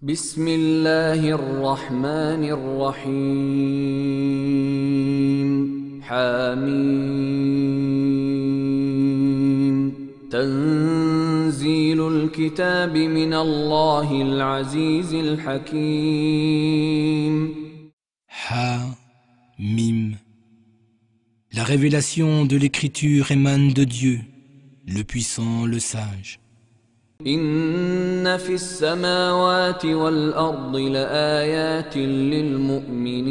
بسم الله الرحمن الرحيم حميم تنزيل الكتاب من الله العزيز الحكيم Mim. La révélation de l'écriture émane de Dieu, le puissant, le sage. إن في السماوات والأرض لآيات للمؤمنين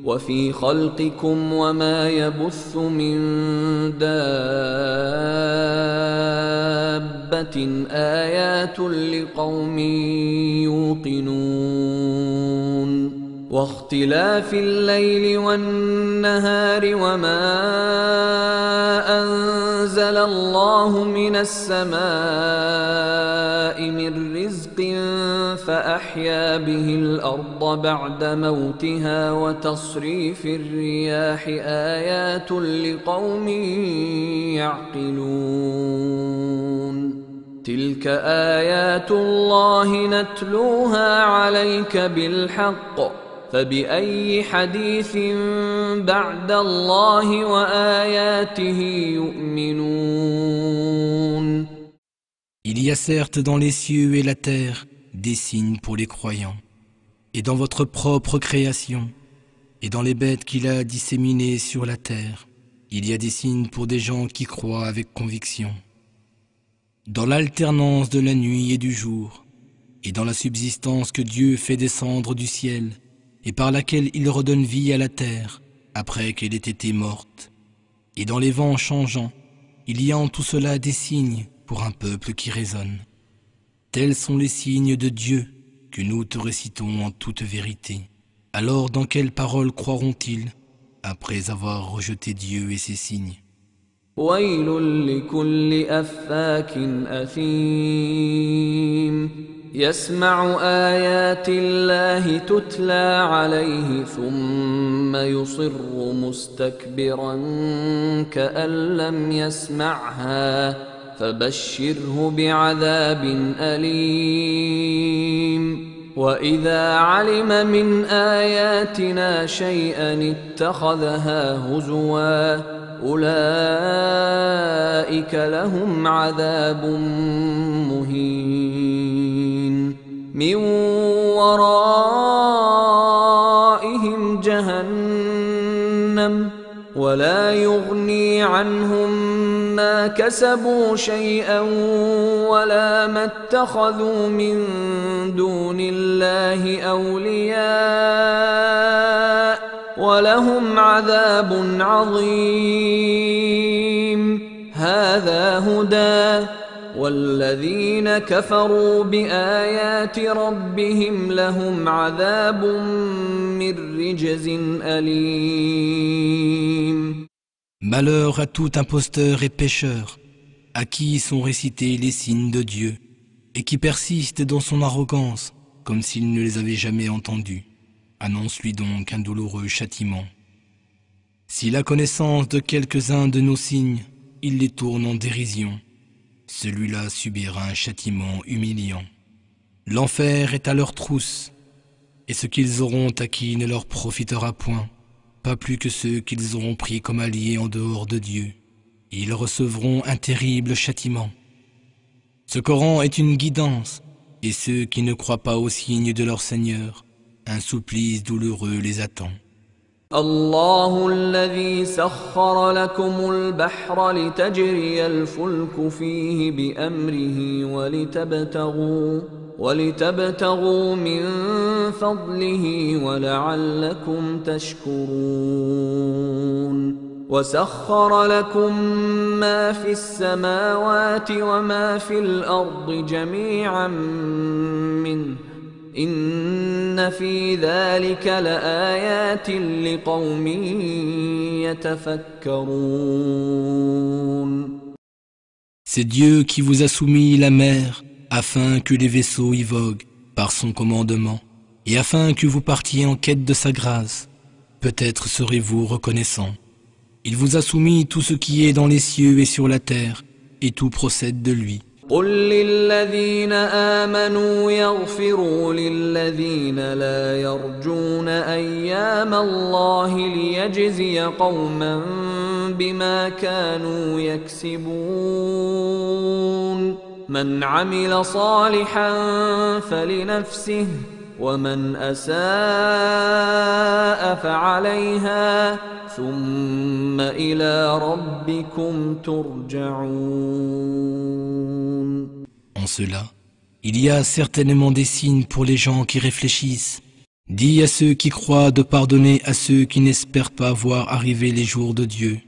وفي خلقكم وما يبث من دابة آيات لقوم يوقنون واختلاف الليل والنهار وما أنزل الله من السماء من رزق فأحيا به الأرض بعد موتها وتصريف الرياح آيات لقوم يعقلون تلك آيات الله نتلوها عليك بالحق فبأي حديث بعد الله وآياته يؤمنون. Il y a certes dans les cieux et la terre des signes pour les croyants, et dans votre propre création, et dans les bêtes qu'il a disséminées sur la terre, il y a des signes pour des gens qui croient avec conviction. Dans l'alternance de la nuit et du jour, et dans la subsistance que Dieu fait descendre du ciel, et par laquelle il redonne vie à la terre, après qu'elle ait été morte, et dans les vents changeants, il y a en tout cela des signes pour un peuple qui raisonne. Tels sont les signes de Dieu que nous te récitons en toute vérité. Alors dans quelles paroles croiront-ils après avoir rejeté Dieu et ses signes? ويل لكل أفاك أثيم يسمع آيات الله تتلى عليه ثم يصر مستكبرا كأن لم يسمعها فبشره بعذاب أليم وإذا علم من آياتنا شيئا اتخذها هزوا أولئك لهم عذاب مهين من ورائهم جهنم ولا يغني عنهم ما كسبوا شيئا ولا ما اتخذوا من دون الله أولياء ولهم عذاب عظيم هذا هدى والذين كفروا بآيات ربهم لهم عذاب من رجز أليم. Malheur à tout imposteur et pécheur, à qui sont récités les signes de Dieu, et qui persiste dans son arrogance, comme s'il ne les avait jamais entendus. Annonce-lui donc un douloureux châtiment. Si la connaissance de quelques-uns de nos signes, il les tourne en dérision, celui-là subira un châtiment humiliant. L'enfer est à leur trousse, et ce qu'ils auront acquis ne leur profitera point, pas plus que ceux qu'ils auront pris comme alliés en dehors de Dieu. Ils recevront un terrible châtiment. Ce Coran est une guidance, et ceux qui ne croient pas aux signes de leur Seigneur, un supplice douloureux les attend. الله الذي سخر لكم البحر لتجري الفلك فيه بأمره ولتبتغوا من فضله ولعلكم تشكرون وسخر لكم ما في السماوات وما في الأرض جميعا منه إن في ذلك لآيات لقوم يتفكرون. C'est Dieu qui vous a soumis la mer afin que les vaisseaux y voguent par son commandement et afin que vous partiez en quête de sa grâce. Peut-être serez-vous reconnaissants. Il vous a soumis tout ce qui est dans les cieux et sur la terre, et tout procède de lui. قل للذين آمنوا يغفروا للذين لا يرجون أيام الله ليجزي قوما بما كانوا يكسبون من عمل صالحا فلنفسه ومن أساء فعليها ثم إلى ربكم ترجعون. En cela, il y a certainement des signes pour les gens qui réfléchissent. Dis à ceux qui croient de pardonner à ceux qui n'espèrent pas voir arriver les jours de Dieu,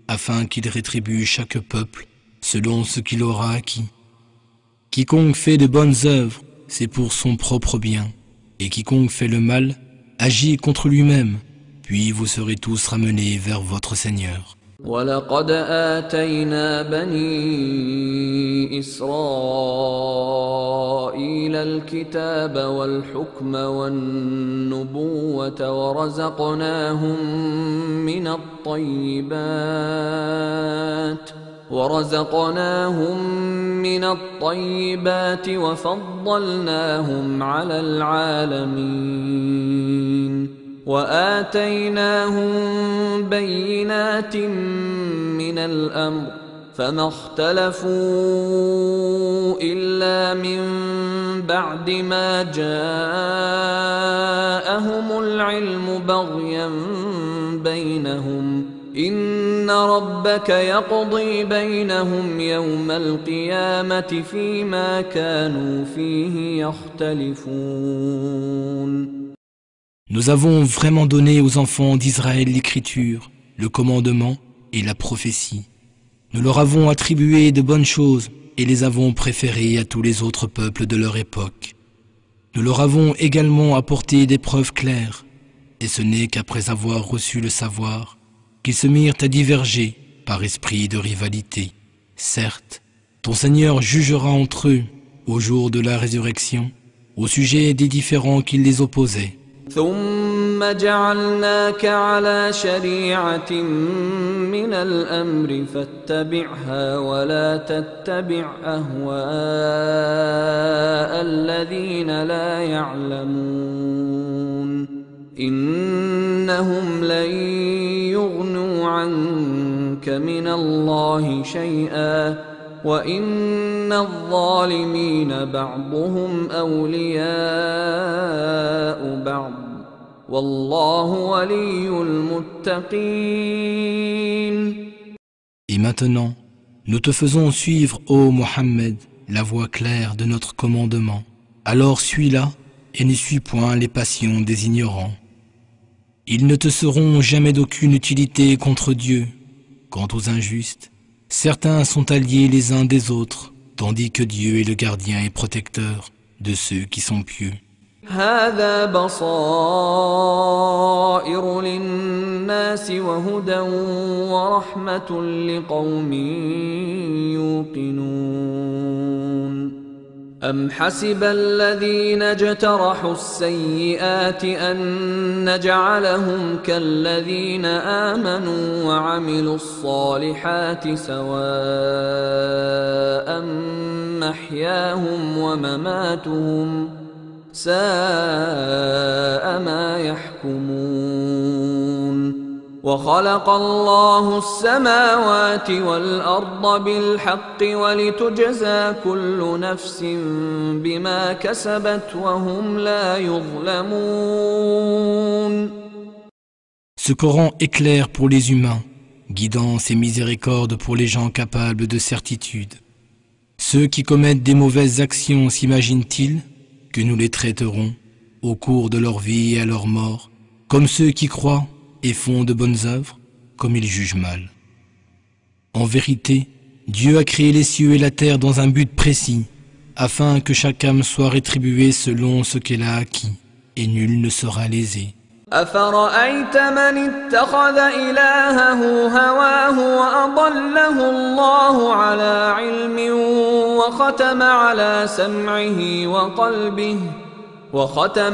afin qu'il rétribue chaque peuple selon ce qu'il aura acquis. Quiconque fait de bonnes œuvres, c'est pour son propre bien, et quiconque fait le mal, agit contre lui-même, puis vous serez tous ramenés vers votre Seigneur. وَلَقَدْ آتَيْنَا بَنِي إِسْرَائِيلَ الْكِتَابَ وَالْحُكْمَ وَالنُّبُوَّةَ ورزقناهم من الطيبات وفضلناهم على العالمين وآتيناهم بينات من الأمر فما اختلفوا إلا من بعد ما جاءهم العلم بغيا بينهم إن ربك يقضي بينهم يوم القيامة فيما كانوا فيه يختلفون. Nous avons vraiment donné aux enfants d'Israël l'écriture, le commandement et la prophétie. Nous leur avons attribué de bonnes choses et les avons préférés à tous les autres peuples de leur époque. Nous leur avons également apporté des preuves claires, et ce n'est qu'après avoir reçu le savoir qu'ils se mirent à diverger par esprit de rivalité. Certes, ton Seigneur jugera entre eux au jour de la résurrection au sujet des différends qui les opposaient. ثم جعلناك على شريعة من الأمر فاتبعها ولا تتبع أهواء الذين لا يعلمون إنهم لن يغنوا عنك من الله شيئا وإن الظالمين بعضهم أولياء بعض والله ولي المتقين. Et maintenant, nous te faisons suivre, ô Mohammed, la voie claire de notre commandement. Alors suis-la et ne suis point les passions des ignorants. Ils ne te seront jamais d'aucune utilité contre Dieu. Quant aux injustes, certains sont alliés les uns des autres, tandis que Dieu est le gardien et protecteur de ceux qui sont pieux. هذا بصائر للناس وهدى ورحمة لقوم يوقنون أم حسب الذين اجترحوا السيئات أن نجعلهم كالذين آمنوا وعملوا الصالحات سواء محياهم ومماتهم ساء ما يحكمون وخلق الله السماوات والأرض بالحق ولتجزى كل نفس بما كسبت وهم لا يظلمون. Ce Coran est clair pour les humains, guidance et miséricorde pour les gens capables de certitude. Ceux qui commettent des mauvaises actions s'imaginent-ils que nous les traiterons au cours de leur vie et à leur mort, comme ceux qui croient et font de bonnes œuvres, comme ils jugent mal. En vérité, Dieu a créé les cieux et la terre dans un but précis, afin que chaque âme soit rétribuée selon ce qu'elle a acquis, et nul ne sera lésé. أفرأيت من اتخذ إلهه هواه وأضله الله على علم وختم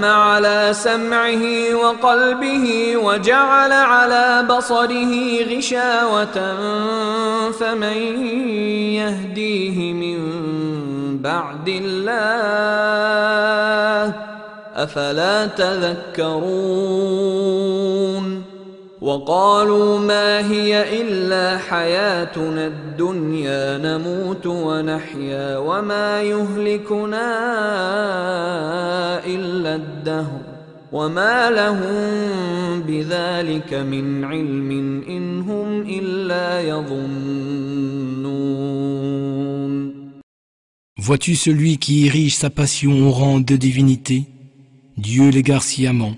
على سمعه وقلبه وجعل على بصره غشاوة فمن يهديه من بعد الله أفلا تذكرون وقالوا ما هي إلا حياتنا الدنيا نموت ونحيا وما يهلكنا إلا الدهر وما لهم بذلك من علم إن هم إلا يظنون. Vois-tu celui qui érige sa passion au rang de divinité? Dieu l'égare sciemment,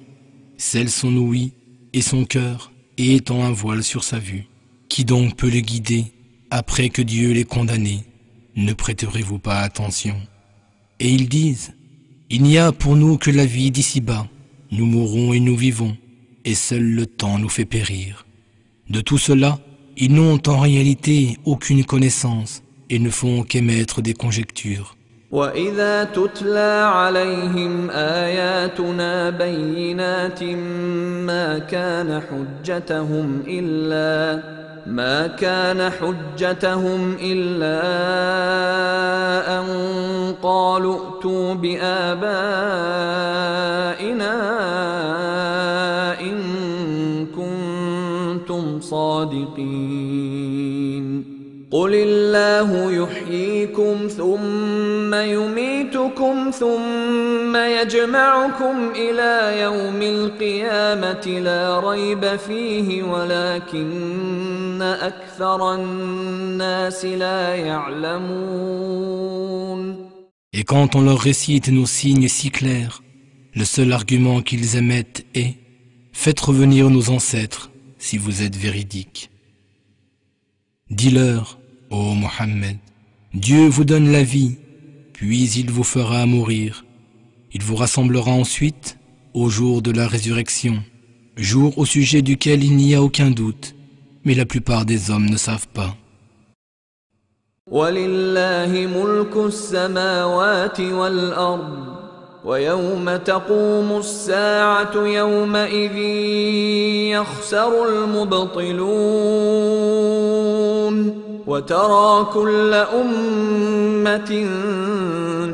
scelle son ouïe et son cœur et étend un voile sur sa vue. Qui donc peut le guider après que Dieu l'ait condamné? Ne prêterez-vous pas attention? Et ils disent, il n'y a pour nous que la vie d'ici-bas, nous mourrons et nous vivons, et seul le temps nous fait périr. De tout cela, ils n'ont en réalité aucune connaissance et ne font qu'émettre des conjectures. وَإِذَا تُتْلَى عَلَيْهِمْ آيَاتُنَا بَيِّنَاتٍ ما كان حجتهم إلا أن قالوا ائتوا بآبائنا إن كنتم صادقين قل الله يحييكم ثم يميتكم ثم يجمعكم إلى يوم القيامة لا ريب فيه ولكن أكثر الناس لا يعلمون. Et quand on leur récite nos signes si clairs, le seul argument qu'ils émettent est « Faites revenir nos ancêtres si vous êtes véridiques ». Dis-leur, ô Mohammed, Dieu vous donne la vie, puis il vous fera mourir. Il vous rassemblera ensuite au jour de la résurrection, jour au sujet duquel il n'y a aucun doute, mais la plupart des hommes ne savent pas. وَلِلَّهِ مُلْكُ السَّمَاوَاتِ وَالْأَرْضِ وَيَوْمَ تَقُومُ السَّاعَةُ يَوْمَئِذٍ يَخْسَرُ الْمُبْطِلُونَ وَتَرَى كُلَّ أُمَّةٍ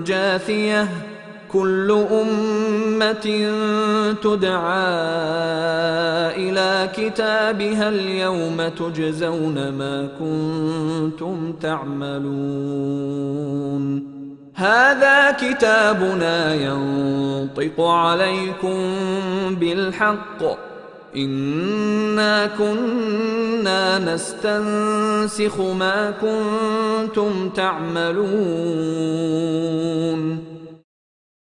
جَاثِيَةً كُلُّ أُمَّةٍ تُدْعَى إِلَى كِتَابِهَا الْيَوْمَ تُجْزَوْنَ مَا كُنتُمْ تَعْمَلُونَ هذا كتابنا ينطق عليكم بالحق إنا كنا نستنسخ ما كنتم تعملون.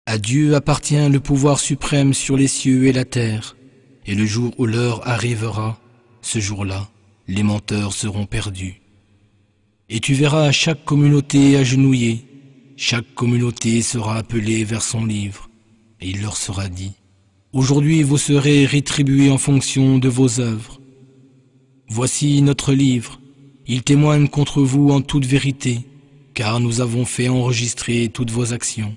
À Dieu appartient le pouvoir suprême sur les cieux et la terre, et le jour où l'heure arrivera, ce jour-là, les menteurs seront perdus. Et tu verras chaque communauté agenouillée. Chaque communauté sera appelée vers son livre, et il leur sera dit, « Aujourd'hui vous serez rétribués en fonction de vos œuvres. Voici notre livre, il témoigne contre vous en toute vérité, car nous avons fait enregistrer toutes vos actions. »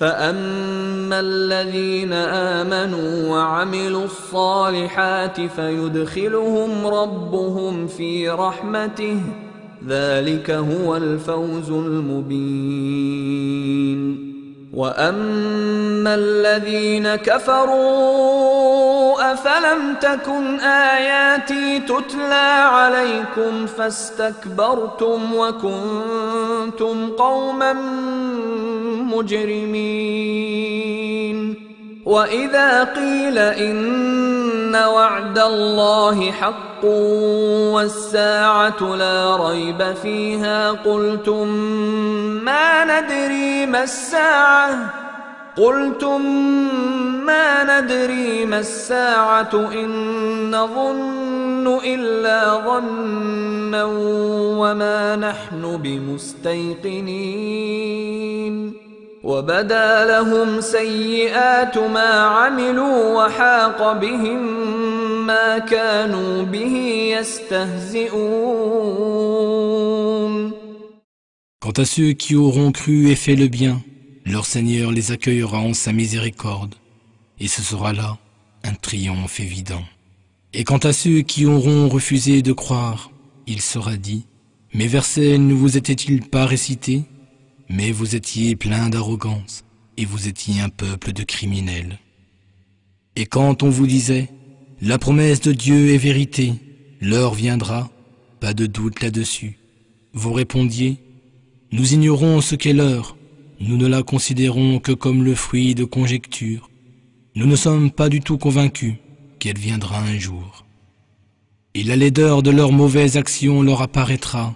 فَأَمَّا الَّذِينَ آمَنُوا وَعَمِلُوا الصَّالِحَاتِ فَيُدْخِلُهُمْ رَبُّهُمْ فِي رَحْمَتِهِ ذلك هو الفوز المبين. وأما الذين كفروا أفلم تكن آياتي تتلى عليكم فاستكبرتم وكنتم قوما مجرمين. وإذا قيل إن وعد الله حق والساعة لا ريب فيها قلتم ما ندري ما الساعة إن نظن إلا ظنا وما نحن بمستيقنين. وبدا لهم سيئات ما عملوا وحاق بهم ما كانوا به يستهزئون. Quant à ceux qui auront cru et fait le bien, leur Seigneur les accueillera en sa miséricorde, et ce sera là un triomphe évident. Et quant à ceux qui auront refusé de croire, il sera dit, mes versets ne vous étaient-ils pas récités? mais vous étiez plein d'arrogance et vous étiez un peuple de criminels. Et quand on vous disait « La promesse de Dieu est vérité, l'heure viendra, pas de doute là-dessus », vous répondiez « Nous ignorons ce qu'est l'heure, nous ne la considérons que comme le fruit de conjectures. Nous ne sommes pas du tout convaincus qu'elle viendra un jour. Et la laideur de leurs mauvaises actions leur apparaîtra,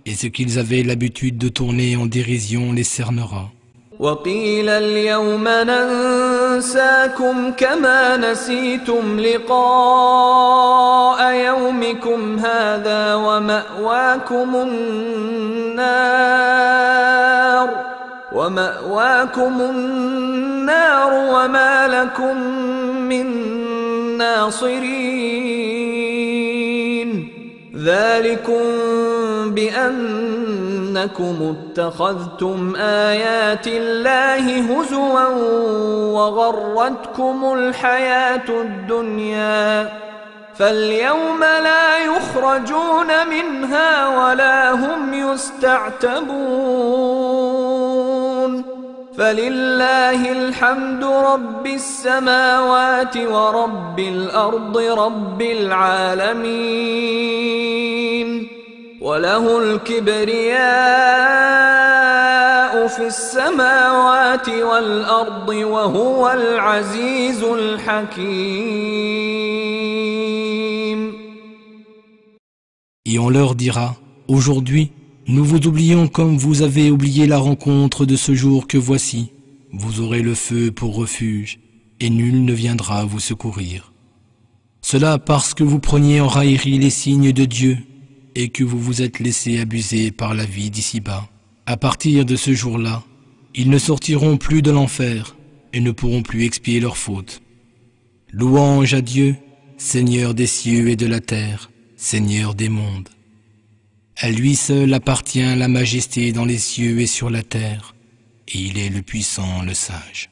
et ce qu'ils avaient l'habitude de tourner en dérision les cernera. وقيل اليوم ننساكم كما نسيتم لقاء يومكم هذا ومأواكم النار وما لكم من ناصرين ذلكم بأنكم اتخذتم آيات الله هزوا وغرتكم الحياة الدنيا فاليوم لا يخرجون منها ولا هم يستعتبون فلله الحمد رب السماوات ورب الأرض رب العالمين وله الكبرياء في السماوات والأرض وهو العزيز الحكيم. Et on leur dira, aujourd'hui, nous vous oublions comme vous avez oublié la rencontre de ce jour que voici. Vous aurez le feu pour refuge, et nul ne viendra vous secourir. Cela parce que vous preniez en raillerie les signes de Dieu, et que vous vous êtes laissé abuser par la vie d'ici-bas. À partir de ce jour-là, ils ne sortiront plus de l'enfer, et ne pourront plus expier leurs fautes. Louange à Dieu, Seigneur des cieux et de la terre, Seigneur des mondes. À lui seul appartient la majesté dans les cieux et sur la terre, et il est le puissant, le sage.